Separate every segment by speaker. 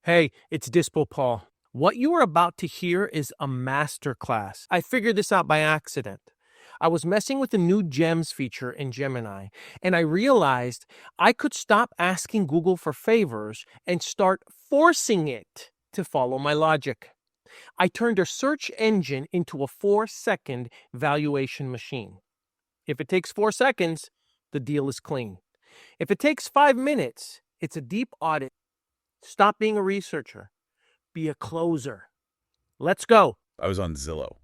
Speaker 1: Hey, it's Dispo Paul. What you are about to hear is a masterclass. I figured this out by accident. I was messing with the new Gems feature in Gemini, and I realized I could stop asking Google for favors and start forcing it to follow my logic. I turned a search engine into a 4-second valuation machine. If it takes 4 seconds, the deal is clean. If it takes 5 minutes, it's a deep audit. Stop being a researcher. Be a closer. Let's go.
Speaker 2: I was on Zillow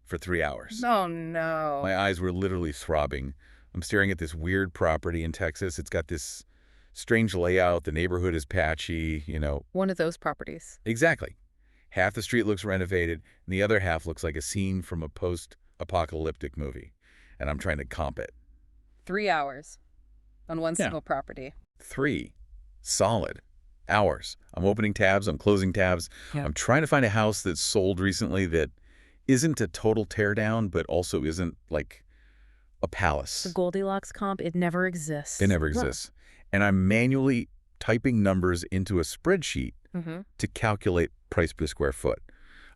Speaker 2: for 3 hours.
Speaker 3: Oh, no.
Speaker 2: My eyes were literally throbbing. I'm staring at this weird property in Texas. It's got this strange layout. The neighborhood is patchy,
Speaker 3: One of those properties.
Speaker 2: Exactly. Half the street looks renovated, and the other half looks like a scene from a post-apocalyptic movie. And I'm trying to comp it.
Speaker 3: 3 hours on one single property.
Speaker 2: 3 solid hours. I'm opening tabs. I'm closing tabs.
Speaker 3: Yeah.
Speaker 2: I'm trying to find a house that's sold recently that isn't a total teardown, but also isn't like a palace.
Speaker 3: The Goldilocks comp, it never exists.
Speaker 2: It never exists. And I'm manually typing numbers into a spreadsheet to calculate price per square foot.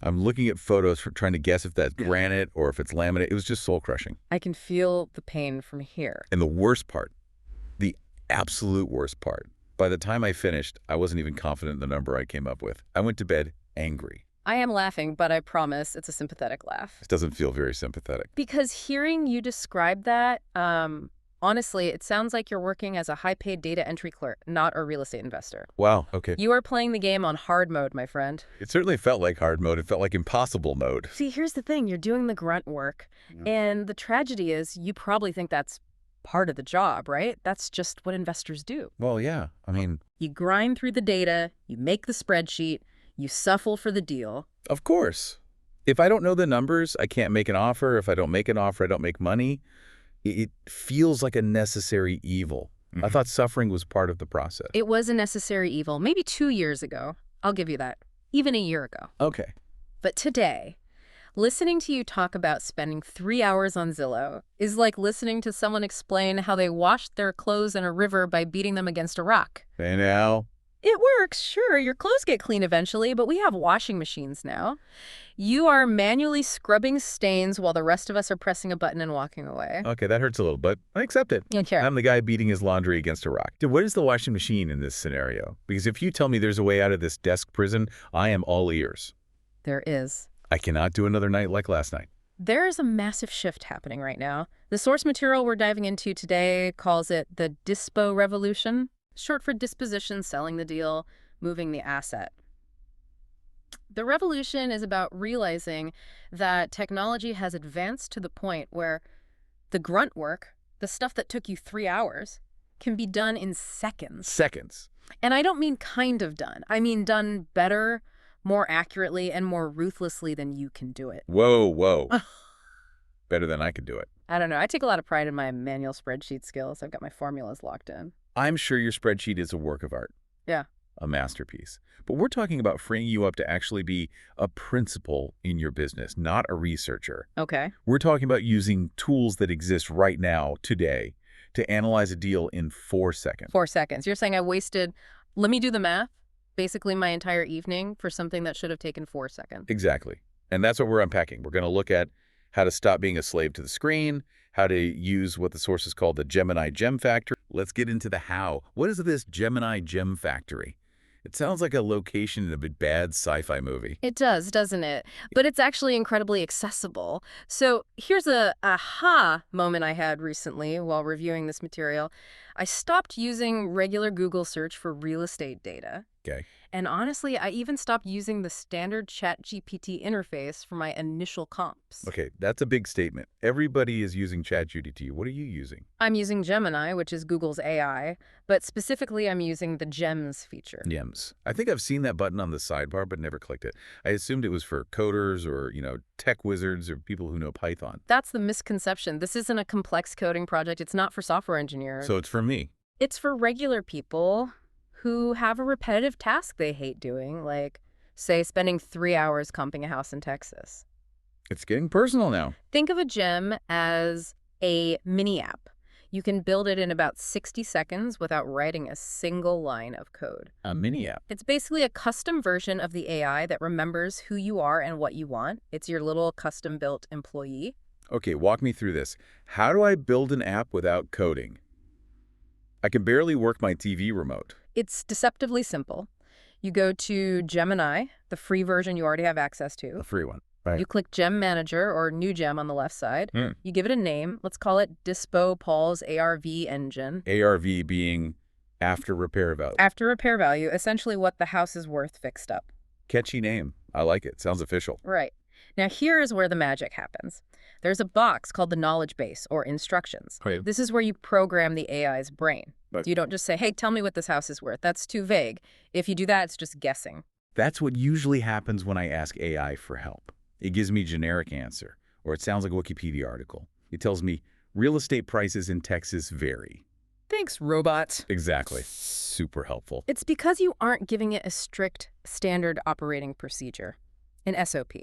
Speaker 2: I'm looking at photos for trying to guess if that's granite or if it's laminate. It was just soul-crushing.
Speaker 3: I can feel the pain from here.
Speaker 2: And the worst part, the absolute worst part, by the time I finished, I wasn't even confident in the number I came up with. I went to bed angry.
Speaker 3: I am laughing, but I promise it's a sympathetic laugh.
Speaker 2: It doesn't feel very sympathetic.
Speaker 3: Because hearing you describe that, honestly, it sounds like you're working as a high-paid data entry clerk, not a real estate investor.
Speaker 2: Wow, okay.
Speaker 3: You are playing the game on hard mode, my friend.
Speaker 2: It certainly felt like hard mode. It felt like impossible mode.
Speaker 3: See, here's the thing. You're doing the grunt work. And the tragedy is you probably think that's part of the job, right? That's just what investors do.
Speaker 2: Well, yeah. I mean,
Speaker 3: You grind through the data, you make the spreadsheet, you shuffle for the deal.
Speaker 2: of course. If I don't know the numbers, I can't make an offer. If I don't make an offer, I don't make money. It feels like a necessary evil. I thought suffering was part of the process.
Speaker 3: It was a necessary evil, maybe 2 years ago. I'll give you that. Even a year ago.
Speaker 2: Okay.
Speaker 3: But today, listening to you talk about spending 3 hours on Zillow is like listening to someone explain how they washed their clothes in a river by beating them against a rock.
Speaker 2: Hey now.
Speaker 3: It works, sure. Your clothes get clean eventually, but we have washing machines now. You are manually scrubbing stains while the rest of us are pressing a button and walking away.
Speaker 2: Okay, that hurts a little, but I accept it.
Speaker 3: Yeah, sure.
Speaker 2: I'm the guy beating his laundry against a rock. Dude, what is the washing machine in this scenario? Because if you tell me there's a way out of this desk prison, I am all ears.
Speaker 3: There is.
Speaker 2: I cannot do another night like last night.
Speaker 3: There is a massive shift happening right now. The source material we're diving into today calls it the Dispo revolution, short for disposition, selling the deal, moving the asset. The revolution is about realizing that technology has advanced to the point where the grunt work, the stuff that took you 3 hours, can be done in seconds.
Speaker 2: Seconds.
Speaker 3: And I don't mean kind of done. I mean done better, more accurately, and more ruthlessly than you can do it.
Speaker 2: Whoa. Better than I could do it.
Speaker 3: I don't know. I take a lot of pride in my manual spreadsheet skills. I've got my formulas locked in.
Speaker 2: I'm sure your spreadsheet is a work of art.
Speaker 3: Yeah.
Speaker 2: A masterpiece. But we're talking about freeing you up to actually be a principal in your business, not a researcher.
Speaker 3: Okay.
Speaker 2: We're talking about using tools that exist right now, today, to analyze a deal in 4 seconds.
Speaker 3: 4 seconds. You're saying I wasted, let me do the math, basically my entire evening for something that should have taken 4 seconds.
Speaker 2: Exactly. And that's what we're unpacking. We're going to look at how to stop being a slave to the screen, how to use what the sources call the Gemini Gem Factory. Let's get into the how. What is this Gemini Gem Factory? It sounds like a location in a bad sci-fi movie.
Speaker 3: It does, doesn't it? But it's actually incredibly accessible. So here's a aha moment I had recently while reviewing this material. I stopped using regular Google search for real estate data.
Speaker 2: Okay.
Speaker 3: And honestly, I even stopped using the standard ChatGPT interface for my initial comps.
Speaker 2: Okay, that's a big statement. Everybody is using ChatGPT. What are you using?
Speaker 3: I'm using Gemini, which is Google's AI, but specifically I'm using the Gems feature.
Speaker 2: Gems. I think I've seen that button on the sidebar, but never clicked it. I assumed it was for coders or, tech wizards or people who know Python.
Speaker 3: That's the misconception. This isn't a complex coding project. It's not for software engineers.
Speaker 2: So it's for me.
Speaker 3: It's for regular people who have a repetitive task they hate doing, like, say, spending 3 hours comping a house in Texas.
Speaker 2: It's getting personal now.
Speaker 3: Think of a gem as a mini app. You can build it in about 60 seconds without writing a single line of code.
Speaker 2: A mini app.
Speaker 3: It's basically a custom version of the AI that remembers who you are and what you want. It's your little custom-built employee.
Speaker 2: Okay, walk me through this. How do I build an app without coding? I can barely work my TV remote.
Speaker 3: It's deceptively simple. You go to Gemini, the free version you already have access to.
Speaker 2: A free one. Right.
Speaker 3: You click Gem Manager or New Gem on the left side.
Speaker 2: Mm.
Speaker 3: You give it a name. Let's call it Dispo Paul's ARV engine.
Speaker 2: ARV being after repair value.
Speaker 3: After repair value, essentially what the house is worth fixed up.
Speaker 2: Catchy name. I like it. Sounds official.
Speaker 3: Right. Now here is where the magic happens. There's a box called the knowledge base or instructions.
Speaker 2: Right.
Speaker 3: This is where you program the AI's brain.
Speaker 2: But
Speaker 3: You don't just say, hey, tell me what this house is worth. That's too vague. If you do that, it's just guessing.
Speaker 2: that's what usually happens when I ask AI for help. It gives me generic answer, or it sounds like a Wikipedia article. It tells me real estate prices in Texas vary.
Speaker 3: Thanks, robot.
Speaker 2: Exactly. Super helpful.
Speaker 3: It's because you aren't giving it a strict standard operating procedure, an SOP.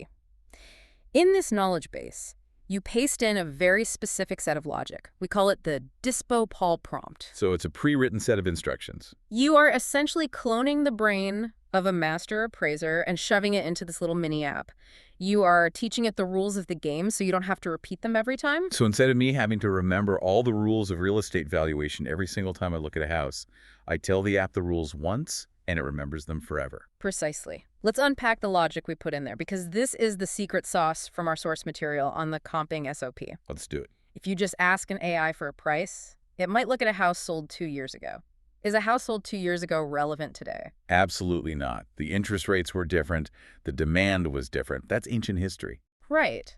Speaker 3: In this knowledge base, you paste in a very specific set of logic. We call it the Dispo Paul prompt.
Speaker 2: So it's a pre-written set of instructions.
Speaker 3: You are essentially cloning the brain of a master appraiser and shoving it into this little mini app. You are teaching it the rules of the game so you don't have to repeat them every time.
Speaker 2: So instead of me having to remember all the rules of real estate valuation every single time I look at a house, I tell the app the rules once and it remembers them forever.
Speaker 3: Precisely. Let's unpack the logic we put in there because this is the secret sauce from our source material on the comping SOP.
Speaker 2: Let's do it.
Speaker 3: If you just ask an AI for a price, it might look at a house sold 2 years ago. Is a house sold 2 years ago relevant today?
Speaker 2: Absolutely not. The interest rates were different. The demand was different. That's ancient history.
Speaker 3: Right.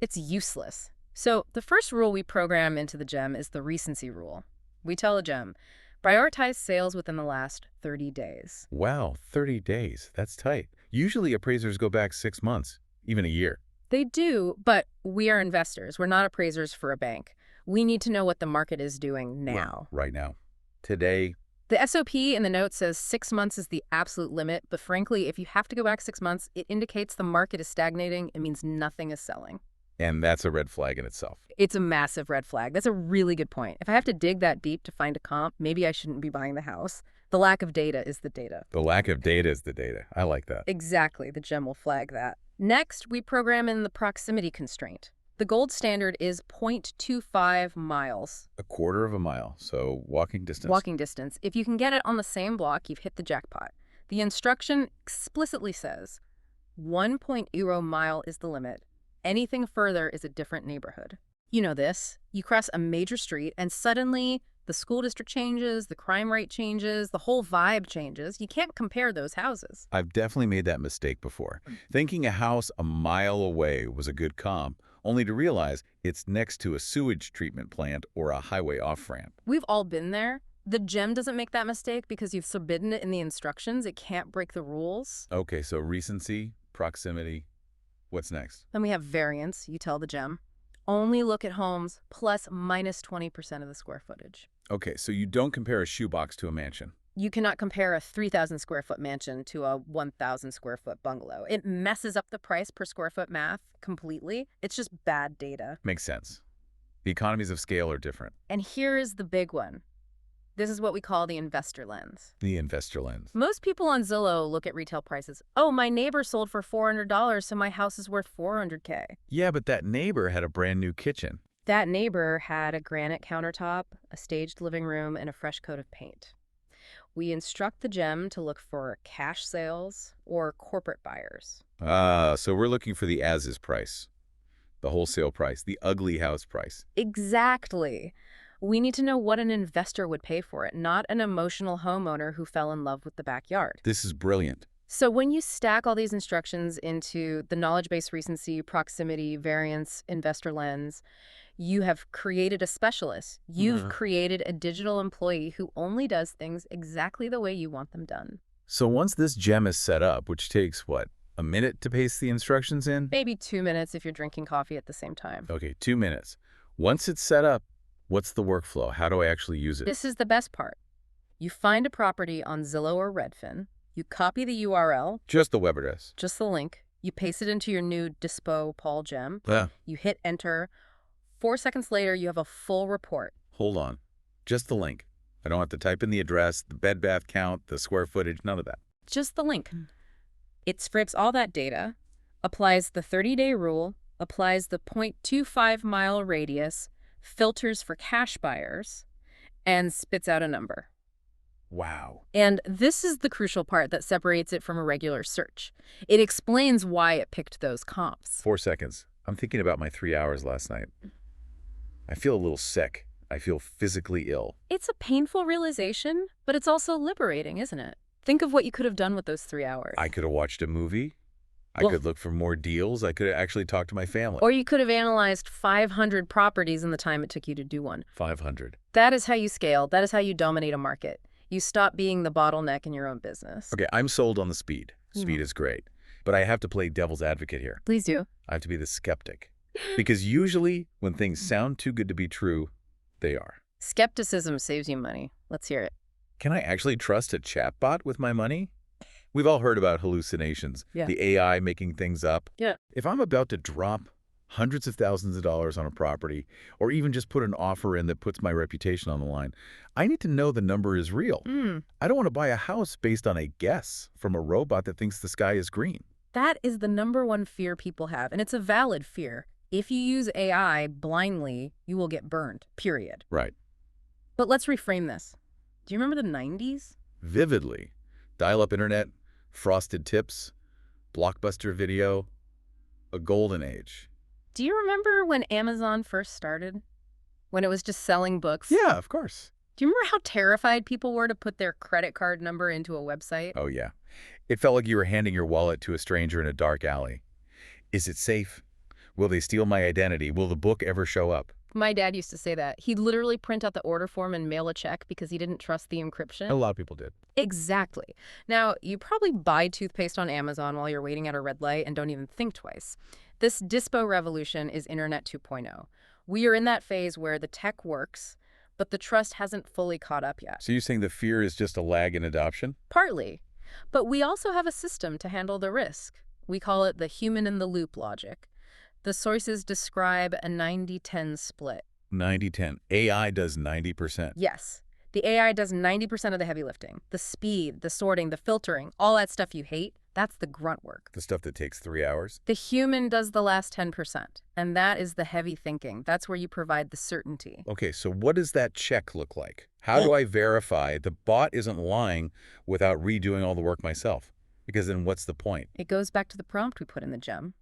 Speaker 3: It's useless. So the first rule we program into the gem is the recency rule. We tell the gem, prioritize sales within the last 30 days.
Speaker 2: Wow, 30 days. That's tight. Usually appraisers go back 6 months, even a year.
Speaker 3: They do, but we are investors. We're not appraisers for a bank. We need to know what the market is doing now.
Speaker 2: Right now. Today.
Speaker 3: The SOP in the note says 6 months is the absolute limit, but frankly, if you have to go back 6 months, it indicates the market is stagnating. It means nothing is selling.
Speaker 2: And that's a red flag in itself.
Speaker 3: It's a massive red flag. That's a really good point. If I have to dig that deep to find a comp, maybe I shouldn't be buying the house. The lack of data is the data.
Speaker 2: The lack of data is the data. I like that.
Speaker 3: Exactly. The gem will flag that. Next, we program in the proximity constraint. The gold standard is 0.25 miles.
Speaker 2: A quarter of a mile, so walking distance.
Speaker 3: Walking distance. If you can get it on the same block, you've hit the jackpot. The instruction explicitly says 1.0 mile is the limit. Anything further is a different neighborhood. You know this. You cross a major street and suddenly the school district changes, the crime rate changes, the whole vibe changes. You can't compare those houses.
Speaker 2: I've definitely made that mistake before. Thinking a house a mile away was a good comp, only to realize it's next to a sewage treatment plant or a highway off-ramp.
Speaker 3: We've all been there. The gem doesn't make that mistake because you've forbidden it in the instructions. It can't break the rules.
Speaker 2: Okay, so recency, proximity. What's next?
Speaker 3: Then we have variance. You tell the gem. Only look at homes plus minus 20% of the square footage.
Speaker 2: Okay, so you don't compare a shoebox to a mansion.
Speaker 3: You cannot compare a 3,000 square foot mansion to a 1,000 square foot bungalow. It messes up the price per square foot math completely. It's just bad data.
Speaker 2: Makes sense. The economies of scale are different.
Speaker 3: And here is the big one. This is what we call the investor lens.
Speaker 2: The investor lens.
Speaker 3: Most people on Zillow look at retail prices. Oh, my neighbor sold for $400, so my house is worth $400K.
Speaker 2: Yeah, but that neighbor had a brand new kitchen.
Speaker 3: That neighbor had a granite countertop, a staged living room, and a fresh coat of paint. We instruct the gem to look for cash sales or corporate buyers.
Speaker 2: So we're looking for the as-is price, the wholesale price, the ugly house price.
Speaker 3: Exactly. We need to know what an investor would pay for it, not an emotional homeowner who fell in love with the backyard.
Speaker 2: This is brilliant.
Speaker 3: So when you stack all these instructions into the knowledge-based recency, proximity, variance, investor lens, you have created a specialist. You've created a digital employee who only does things exactly the way you want them done.
Speaker 2: So once this gem is set up, which takes, what, a minute to paste the instructions in?
Speaker 3: Maybe 2 minutes if you're drinking coffee at the same time.
Speaker 2: Okay, 2 minutes. Once it's set up, what's the workflow? How do I actually use it?
Speaker 3: This is the best part. You find a property on Zillow or Redfin. You copy the URL,
Speaker 2: Just the web address.
Speaker 3: just the link. You paste it into your new Dispo Paul gem.
Speaker 2: Yeah.
Speaker 3: You hit enter. 4 seconds later, you have a full report.
Speaker 2: Hold on. Just the link. I don't have to type in the address, the bed bath count, the square footage, none of that.
Speaker 3: Just the link. It scrapes all that data, applies the 30-day rule, applies the 0.25-mile radius, filters for cash buyers, and spits out a number.
Speaker 2: Wow.
Speaker 3: And this is the crucial part that separates it from a regular search. It explains why it picked those comps.
Speaker 2: 4 seconds. I'm thinking about my 3 hours last night. I feel a little sick. I feel physically ill.
Speaker 3: It's a painful realization, but it's also liberating, isn't it? Think of what you could have done with those 3 hours.
Speaker 2: I could have watched a movie. I could look for more deals. I could have actually talked to my family.
Speaker 3: Or you could have analyzed 500 properties in the time it took you to do one.
Speaker 2: 500.
Speaker 3: That is how you scale. That is how you dominate a market. You stop being the bottleneck in your own business.
Speaker 2: Okay, I'm sold on the speed. Speed is great. But I have to play devil's advocate here.
Speaker 3: Please do.
Speaker 2: I have to be the skeptic. Because usually when things sound too good to be true, they are.
Speaker 3: Skepticism saves you money. Let's hear it.
Speaker 2: Can I actually trust a chatbot with my money? We've all heard about hallucinations,
Speaker 3: Yeah.
Speaker 2: the AI making things up.
Speaker 3: Yeah.
Speaker 2: If I'm about to drop hundreds of thousands of dollars on a property, or even just put an offer in that puts my reputation on the line, I need to know the number is real. I don't want to buy a house based on a guess from a robot that thinks the sky is green.
Speaker 3: That is the #1 fear people have, and it's a valid fear. If you use AI blindly, you will get burned, period.
Speaker 2: Right.
Speaker 3: But let's reframe this. Do you remember the 90s?
Speaker 2: Vividly. Dial-up internet, frosted tips, Blockbuster video, a golden age.
Speaker 3: Do you remember when Amazon first started? When it was just selling books?
Speaker 2: Yeah, of course.
Speaker 3: Do you remember how terrified people were to put their credit card number into a website?
Speaker 2: Oh, yeah. It felt like you were handing your wallet to a stranger in a dark alley. Is it safe? Will they steal my identity? Will the book ever show up?
Speaker 3: My dad used to say that. He'd literally print out the order form and mail a check because he didn't trust the encryption.
Speaker 2: A lot of people did.
Speaker 3: Exactly. Now, you probably buy toothpaste on Amazon while you're waiting at a red light and don't even think twice. This Dispo revolution is Internet 2.0. We are in that phase where the tech works, but the trust hasn't fully caught up yet.
Speaker 2: So you're saying the fear is just a lag in adoption?
Speaker 3: Partly. But we also have a system to handle the risk. We call it the human-in-the-loop logic. The sources describe a 90-10 split.
Speaker 2: 90-10. AI does 90%.
Speaker 3: Yes. The AI does 90% of the heavy lifting. The speed, the sorting, the filtering, all that stuff you hate, that's the grunt work.
Speaker 2: The stuff that takes 3 hours?
Speaker 3: The human does the last 10%, and that is the heavy thinking. That's where you provide the certainty.
Speaker 2: Okay, so what does that check look like? How do I verify the bot isn't lying without redoing all the work myself? Because then what's the point?
Speaker 3: It goes back to the prompt we put in the gem.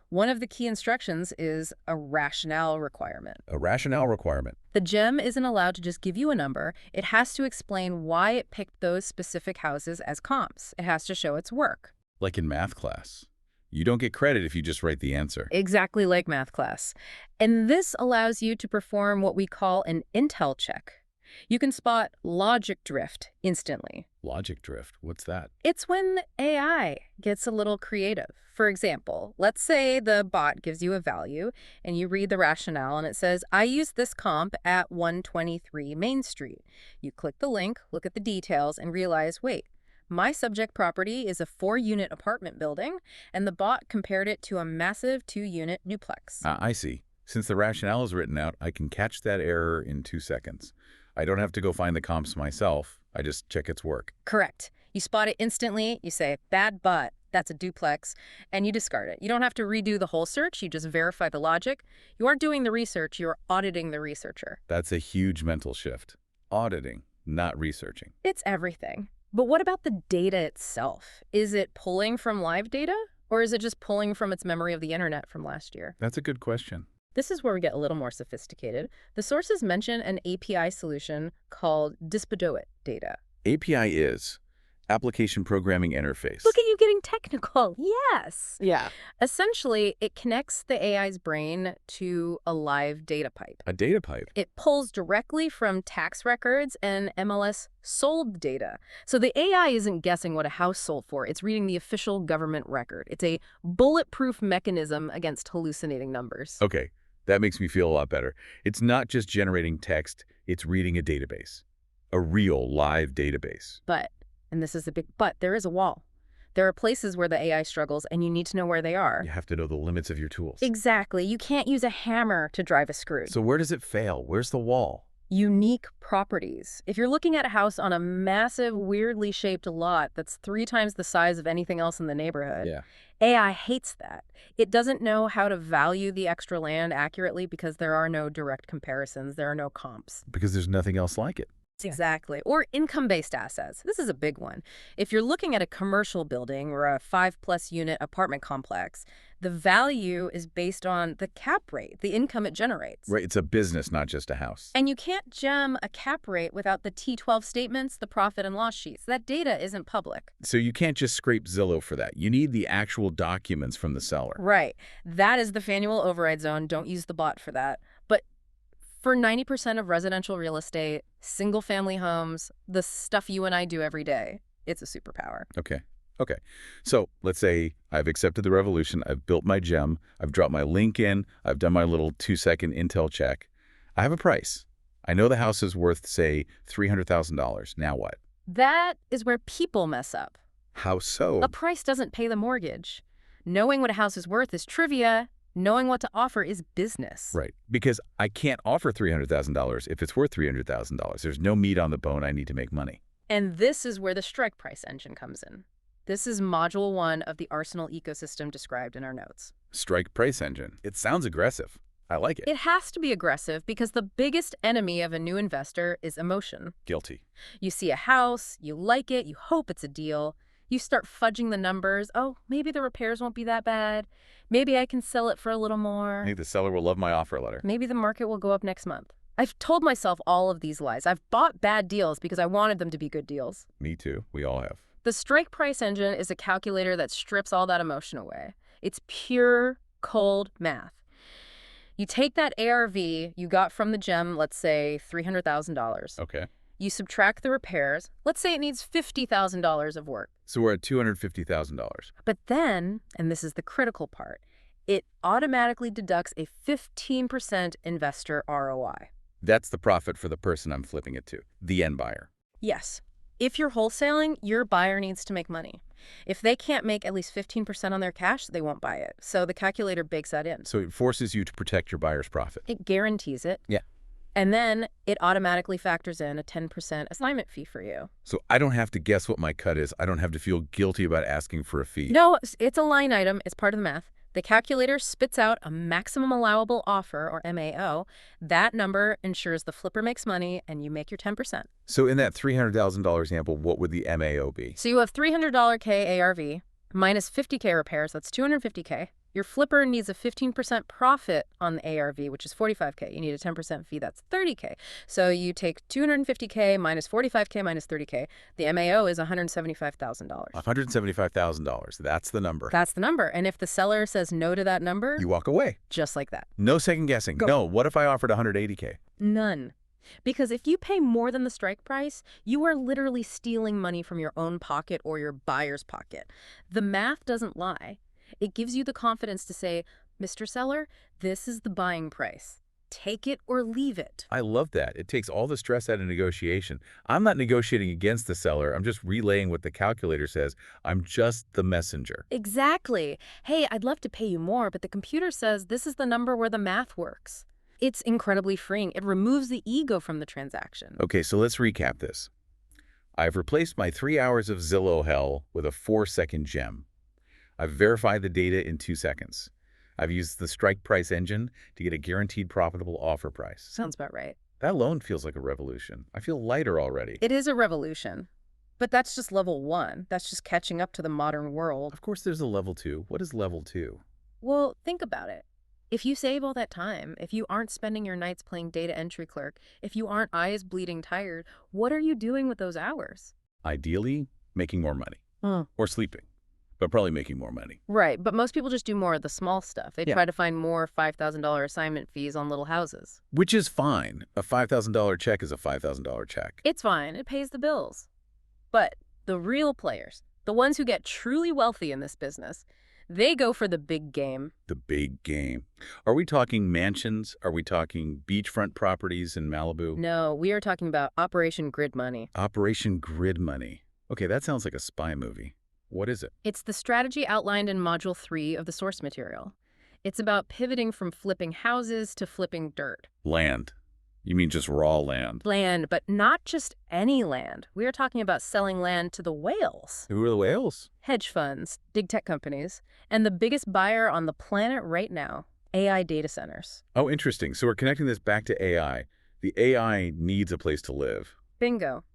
Speaker 3: One of the key instructions is a rationale requirement.
Speaker 2: A rationale requirement.
Speaker 3: The gem isn't allowed to just give you a number. It has to explain why it picked those specific houses as comps. It has to show its work.
Speaker 2: Like in math class. You don't get credit if you just write the answer.
Speaker 3: Exactly like math class. And this allows you to perform what we call an intel check. You can spot logic drift instantly.
Speaker 2: Logic drift, what's that?
Speaker 3: It's when AI gets a little creative. For example, let's say the bot gives you a value and you read the rationale and it says, I use this comp at 123 Main Street. You click the link, look at the details, and realize, wait, my subject property is a 4-unit apartment building, and the bot compared it to a massive 2-unit duplex.
Speaker 2: I see. Since the rationale is written out, I can catch that error in 2 seconds. I don't have to go find the comps myself. I just check its work.
Speaker 3: Correct. You spot it instantly, you say, bad but, that's a duplex, and you discard it. You don't have to redo the whole search, you just verify the logic. You aren't doing the research, you're auditing the researcher.
Speaker 2: That's a huge mental shift. Auditing, not researching.
Speaker 3: It's everything. But what about the data itself? Is it pulling from live data, or is it just pulling from its memory of the internet from last year?
Speaker 2: That's a good question.
Speaker 3: This is where we get a little more sophisticated. The sources mention an API solution called Dispo data.
Speaker 2: API is Application Programming Interface.
Speaker 3: Look at you getting technical. Yes.
Speaker 1: Yeah.
Speaker 3: Essentially, it connects the AI's brain to a live data pipe.
Speaker 2: A data pipe.
Speaker 3: It pulls directly from tax records and MLS sold data. So the AI isn't guessing what a house sold for. It's reading the official government record. It's a bulletproof mechanism against hallucinating numbers.
Speaker 2: Okay, that makes me feel a lot better. It's not just generating text, it's reading a database. A real live database.
Speaker 3: But, and this is a big but, there is a wall. There are places where the AI struggles, and you need to know where they are.
Speaker 2: You have to know the limits of your tools.
Speaker 3: Exactly. You can't use a hammer to drive a screw.
Speaker 2: So where does it fail? Where's the wall?
Speaker 3: Unique properties. If you're looking at a house on a massive, weirdly shaped lot that's 3 times the size of anything else in the neighborhood,
Speaker 2: Yeah.
Speaker 3: AI hates that. It doesn't know how to value the extra land accurately because there are no direct comparisons. There are no comps.
Speaker 2: Because there's nothing else like it.
Speaker 3: Exactly. Or income-based assets. This is a big one. If you're looking at a commercial building or a 5+ unit apartment complex, the value is based on the cap rate, the income it generates.
Speaker 2: Right. It's a business, not just a house.
Speaker 3: And you can't gem a cap rate without the T12 statements, the profit and loss sheets. That data isn't public.
Speaker 2: So you can't just scrape Zillow for that. You need the actual documents from the seller.
Speaker 3: Right. That is the Faneuil override zone. Don't use the bot for that. But for 90% of residential real estate, single-family homes, the stuff you and I do every day, it's a superpower.
Speaker 2: Okay. Okay. So let's say I've accepted the revolution. I've built my gem. I've dropped my link in. I've done my little 2-second intel check. I have a price. I know the house is worth, say, $300,000. Now what?
Speaker 3: That is where people mess up.
Speaker 2: How so?
Speaker 3: A price doesn't pay the mortgage. Knowing what a house is worth is trivia. Knowing what to offer is business.
Speaker 2: Right. Because I can't offer $300,000 if it's worth $300,000. There's no meat on the bone. I need to make money.
Speaker 3: And this is where the strike price engine comes in. This is module 1 of the Arsenal ecosystem described in our notes.
Speaker 2: Strike price engine. It sounds aggressive. I like it.
Speaker 3: It has to be aggressive because the biggest enemy of a new investor is emotion.
Speaker 2: Guilty.
Speaker 3: You see a house, you like it, you hope it's a deal. You start fudging the numbers. Oh, maybe the repairs won't be that bad. Maybe I can sell it for a little more.
Speaker 2: Maybe the seller will love my offer letter.
Speaker 3: Maybe the market will go up next month. I've told myself all of these lies. I've bought bad deals because I wanted them to be good deals.
Speaker 2: Me too. We all have.
Speaker 3: The strike price engine is a calculator that strips all that emotion away. It's pure, cold math. You take that ARV you got from the gem, let's say $300,000.
Speaker 2: Okay.
Speaker 3: You subtract the repairs. Let's say it needs $50,000 of work.
Speaker 2: So we're at $250,000.
Speaker 3: But then, and this is the critical part, it automatically deducts a 15% investor ROI.
Speaker 2: That's the profit for the person I'm flipping it to, the end buyer.
Speaker 3: Yes. If you're wholesaling, your buyer needs to make money. If they can't make at least 15% on their cash, they won't buy it. So the calculator bakes that in.
Speaker 2: So it forces you to protect your buyer's profit.
Speaker 3: It guarantees it.
Speaker 2: Yeah.
Speaker 3: And then it automatically factors in a 10% assignment fee for you.
Speaker 2: So I don't have to guess what my cut is. I don't have to feel guilty about asking for a fee.
Speaker 3: No, it's a line item. It's part of the math. The calculator spits out a maximum allowable offer, or MAO. That number ensures the flipper makes money and you make your 10%.
Speaker 2: So in that $300,000 example, what would the MAO be?
Speaker 3: So you have $300 K ARV minus 50K repairs. That's $250K. Your flipper needs a 15% profit on the ARV, which is $45K. You need a 10% fee. That's $30K. So you take $250K minus $45K minus $30K. The MAO is $175,000.
Speaker 2: $175,000. That's the number.
Speaker 3: That's the number. And if the seller says no to that number,
Speaker 2: You walk away.
Speaker 3: just like that.
Speaker 2: No second guessing.
Speaker 3: Go.
Speaker 2: No, what if I offered $180K?
Speaker 3: None. Because if you pay more than the strike price, you are literally stealing money from your own pocket or your buyer's pocket. The math doesn't lie. It gives you the confidence to say, Mr. Seller, this is the buying price. Take it or leave it.
Speaker 2: I love that. It takes all the stress out of negotiation. I'm not negotiating against the seller. I'm just relaying what the calculator says. I'm just the messenger.
Speaker 3: Exactly. Hey, I'd love to pay you more, but the computer says this is the number where the math works. It's incredibly freeing. It removes the ego from the transaction.
Speaker 2: Okay, so let's recap this. I've replaced my 3 hours of Zillow hell with a 4-second gem. I've verified the data in 2 seconds. I've used the strike price engine to get a guaranteed profitable offer price.
Speaker 3: Sounds about right.
Speaker 2: That alone feels like a revolution. I feel lighter already.
Speaker 3: It is a revolution. But that's just level 1. That's just catching up to the modern world.
Speaker 2: Of course there's a level 2. What is level 2?
Speaker 3: Well, think about it. If you save all that time, if you aren't spending your nights playing data entry clerk, if you aren't eyes bleeding tired, what are you doing with those hours?
Speaker 2: Ideally, making more money. Or sleeping. But probably making more money.
Speaker 3: Right, but most people just do more of the small stuff. They
Speaker 2: Yeah.
Speaker 3: try to find more $5,000 assignment fees on little houses.
Speaker 2: Which is fine. A $5,000 check is a $5,000 check.
Speaker 3: It's fine. It pays the bills. But the real players, the ones who get truly wealthy in this business, they go for the big game.
Speaker 2: The big game. Are we talking mansions? Are we talking beachfront properties in Malibu?
Speaker 3: No, we are talking about Operation Grid Money.
Speaker 2: Operation Grid Money. Okay, that sounds like a spy movie. What is it?
Speaker 3: It's the strategy outlined in Module 3 of the source material. It's about pivoting from flipping houses to flipping dirt.
Speaker 2: Land. You mean just raw land?
Speaker 3: Land, but not just any land. We are talking about selling land to the whales.
Speaker 2: Who are the whales?
Speaker 3: Hedge funds, big tech companies, and the biggest buyer on the planet right now, AI data centers.
Speaker 2: Oh, interesting. So we're connecting this back to AI. The AI needs a place to live.
Speaker 3: Bingo.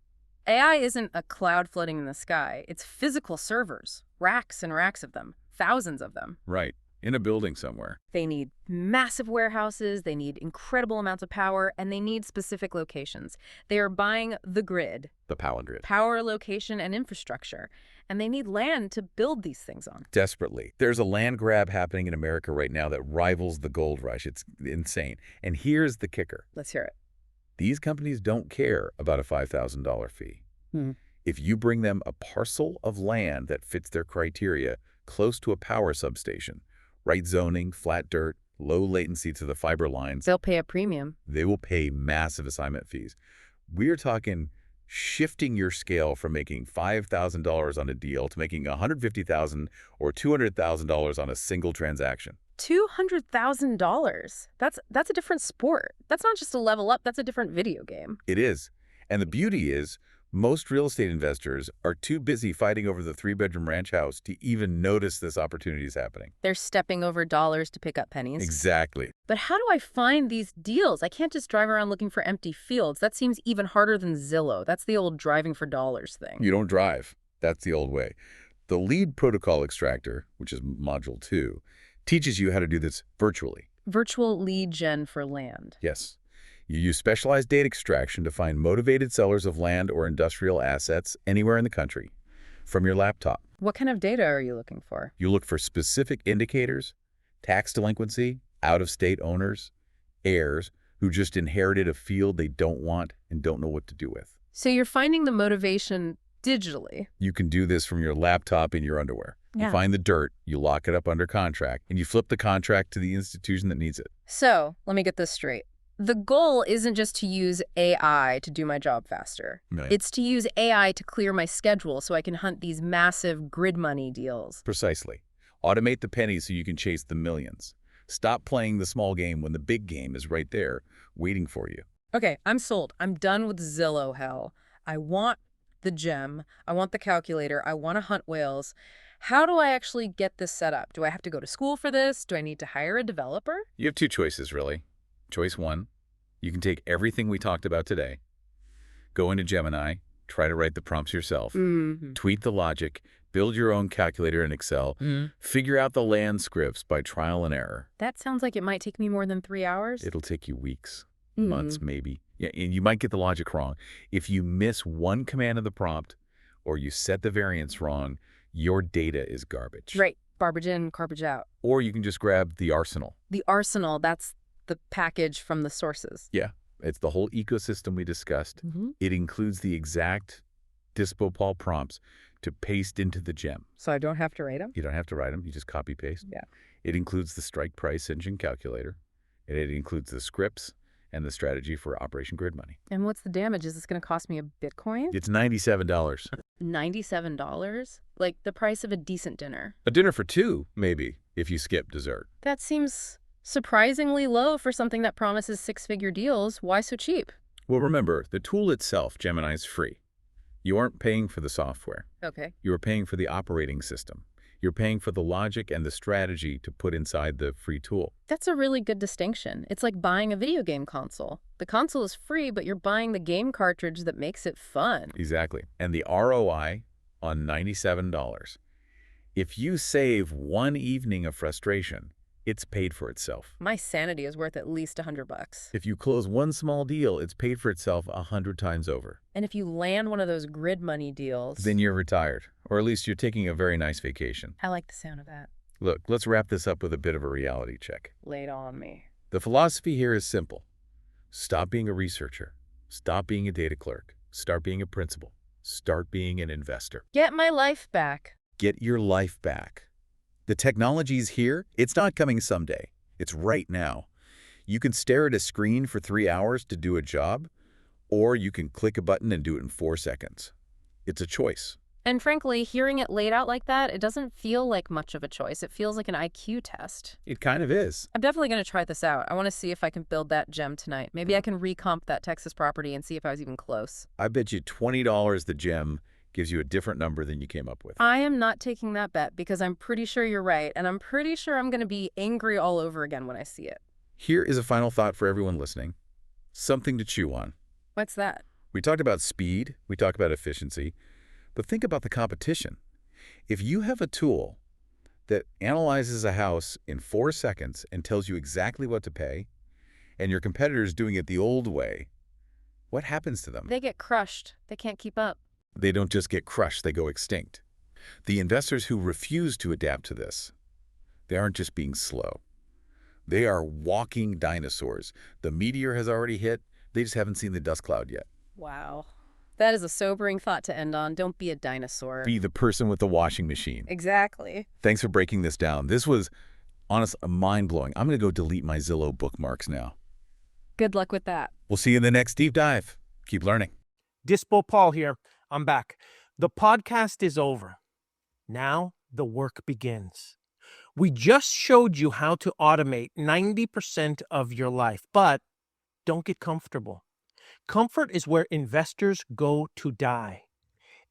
Speaker 3: AI isn't a cloud floating in the sky. It's physical servers, racks and racks of them, thousands of them.
Speaker 2: Right. In a building somewhere.
Speaker 3: They need massive warehouses, they need incredible amounts of power, and they need specific locations. They are buying the grid.
Speaker 2: The power grid.
Speaker 3: Power, location, and infrastructure. And they need land to build these things on.
Speaker 2: Desperately. There's a land grab happening in America right now that rivals the gold rush. It's insane. And here's the kicker.
Speaker 3: Let's hear it.
Speaker 2: These companies don't care about a $5,000 fee. If you bring them a parcel of land that fits their criteria close to a power substation, right zoning, flat dirt, low latency to the fiber lines,
Speaker 3: They'll pay a premium.
Speaker 2: they will pay massive assignment fees. We're talking shifting your scale from making $5,000 on a deal to making $150,000 or $200,000 on a single transaction.
Speaker 3: $200,000. That's a different sport. That's not just a level up, that's a different video game.
Speaker 2: It is. And the beauty is, most real estate investors are too busy fighting over the 3-bedroom ranch house to even notice this opportunity is happening.
Speaker 3: They're stepping over dollars to pick up pennies.
Speaker 2: Exactly.
Speaker 3: But how do I find these deals? I can't just drive around looking for empty fields. That seems even harder than Zillow. That's the old driving for dollars thing.
Speaker 2: You don't drive. That's the old way. The lead protocol extractor, which is Module 2, teaches you how to do this virtually.
Speaker 3: Virtual lead gen for land.
Speaker 2: Yes. You use specialized data extraction to find motivated sellers of land or industrial assets anywhere in the country from your laptop.
Speaker 3: What kind of data are you looking for?
Speaker 2: You look for specific indicators, tax delinquency, out-of-state owners, heirs who just inherited a field they don't want and don't know what to do with.
Speaker 3: So you're finding the motivation digitally.
Speaker 2: You can do this from your laptop in your underwear. You find the dirt, you lock it up under contract, and you flip the contract to the institution that needs it.
Speaker 3: So let me get this straight. The goal isn't just to use AI to do my job faster.
Speaker 2: Right.
Speaker 3: It's to use AI to clear my schedule so I can hunt these massive grid money deals.
Speaker 2: Precisely. Automate the pennies so you can chase the millions. Stop playing the small game when the big game is right there, waiting for you.
Speaker 3: Okay, I'm sold. I'm done with Zillow hell. I want the gem. I want the calculator. I want to hunt whales. How do I actually get this set up? Do I have to go to school for this? Do I need to hire a developer?
Speaker 2: You have two choices, really. Choice one, you can take everything we talked about today, go into Gemini, try to write the prompts yourself, tweak the logic, build your own calculator in Excel, figure out the land scripts by trial and error.
Speaker 3: That sounds like it might take me more than 3 hours.
Speaker 2: It'll take you weeks, months maybe. Yeah, and you might get the logic wrong. If you miss one command of the prompt or you set the variance wrong, your data is garbage.
Speaker 3: Right. Garbage in, garbage out.
Speaker 2: Or you can just grab the arsenal.
Speaker 3: The arsenal, that's the package from the sources.
Speaker 2: Yeah, it's the whole ecosystem we discussed. It includes the exact Dispo Paul prompts to paste into the gem.
Speaker 3: So I don't have to write them?
Speaker 2: You don't have to write them. You just copy paste.
Speaker 3: Yeah.
Speaker 2: It includes the strike price engine calculator. And it includes the scripts and the strategy for Operation Grid Money.
Speaker 3: And what's the damage? Is this going to cost me a Bitcoin?
Speaker 2: It's $97.
Speaker 3: $97? Like the price of a decent dinner.
Speaker 2: A dinner for two, maybe, if you skip dessert.
Speaker 3: That seems surprisingly low for something that promises 6-figure deals. Why so cheap?
Speaker 2: Well, remember, the tool itself, Gemini, is free. You aren't paying for the software.
Speaker 3: Okay.
Speaker 2: You are paying for the operating system. You're paying for the logic and the strategy to put inside the free tool.
Speaker 3: That's a really good distinction. It's like buying a video game console. The console is free, but you're buying the game cartridge that makes it fun.
Speaker 2: Exactly. And the ROI on $97. If you save one evening of frustration, it's paid for itself.
Speaker 3: My sanity is worth at least $100.
Speaker 2: If you close one small deal, it's paid for itself 100 times over.
Speaker 3: And if you land one of those grid money deals...
Speaker 2: Then you're retired, or at least you're taking a very nice vacation.
Speaker 3: I like the sound of that.
Speaker 2: Look, let's wrap this up with a bit of a reality check.
Speaker 3: Lay it on me.
Speaker 2: The philosophy here is simple. Stop being a researcher. Stop being a data clerk. Start being a principal. Start being an investor.
Speaker 3: Get my life back.
Speaker 2: Get your life back. The technology's here. It's not coming someday. It's right now. You can stare at a screen for 3 hours to do a job, or you can click a button and do it in 4 seconds. It's a choice.
Speaker 3: And frankly, hearing it laid out like that, it doesn't feel like much of a choice. It feels like an IQ test.
Speaker 2: It kind of is.
Speaker 3: I'm definitely going to try this out. I want to see if I can build that gem tonight. Maybe I can recomp that Texas property and see if I was even close.
Speaker 2: I bet you $20 the gem gives you a different number than you came up with.
Speaker 3: I am not taking that bet because I'm pretty sure you're right, and I'm pretty sure I'm going to be angry all over again when I see it.
Speaker 2: Here is a final thought for everyone listening. Something to chew on.
Speaker 3: What's that?
Speaker 2: We talked about speed, we talked about efficiency, but think about the competition. If you have a tool that analyzes a house in 4 seconds and tells you exactly what to pay, and your competitor's doing it the old way, what happens to them?
Speaker 3: They get crushed. They can't keep up.
Speaker 2: They don't just get crushed, they go extinct. The investors who refuse to adapt to this, they aren't just being slow. They are walking dinosaurs. The meteor has already hit, they just haven't seen the dust cloud yet.
Speaker 3: Wow. That is a sobering thought to end on. Don't be a dinosaur.
Speaker 2: Be the person with the washing machine.
Speaker 3: Exactly.
Speaker 2: Thanks for breaking this down. This was, honestly, mind-blowing. I'm going to go delete my Zillow bookmarks now.
Speaker 3: Good luck with that.
Speaker 2: We'll see you in the next deep dive. Keep learning.
Speaker 1: Dispo Paul here. I'm back. The podcast is over. Now the work begins. We just showed you how to automate 90% of your life, but don't get comfortable. Comfort is where investors go to die.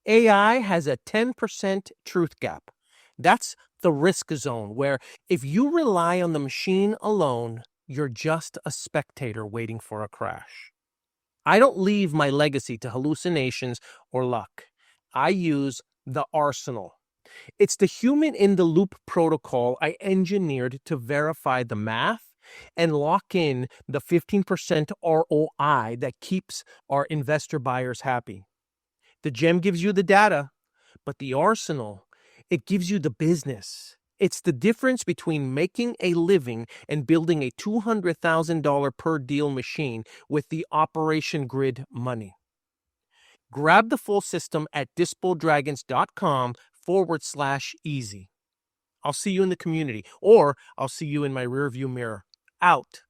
Speaker 1: AI has a 10% truth gap. That's the risk zone where if you rely on the machine alone, you're just a spectator waiting for a crash. I don't leave my legacy to hallucinations or luck. I use the arsenal. It's the human-in-the-loop protocol I engineered to verify the math and lock in the 15% ROI that keeps our investor buyers happy. The gem gives you the data, but the arsenal, it gives you the business. It's the difference between making a living and building a $200,000 per deal machine with the Operation Grid money. Grab the full system at dispodragons.com/easy. I'll see you in the community, or I'll see you in my rearview mirror. Out.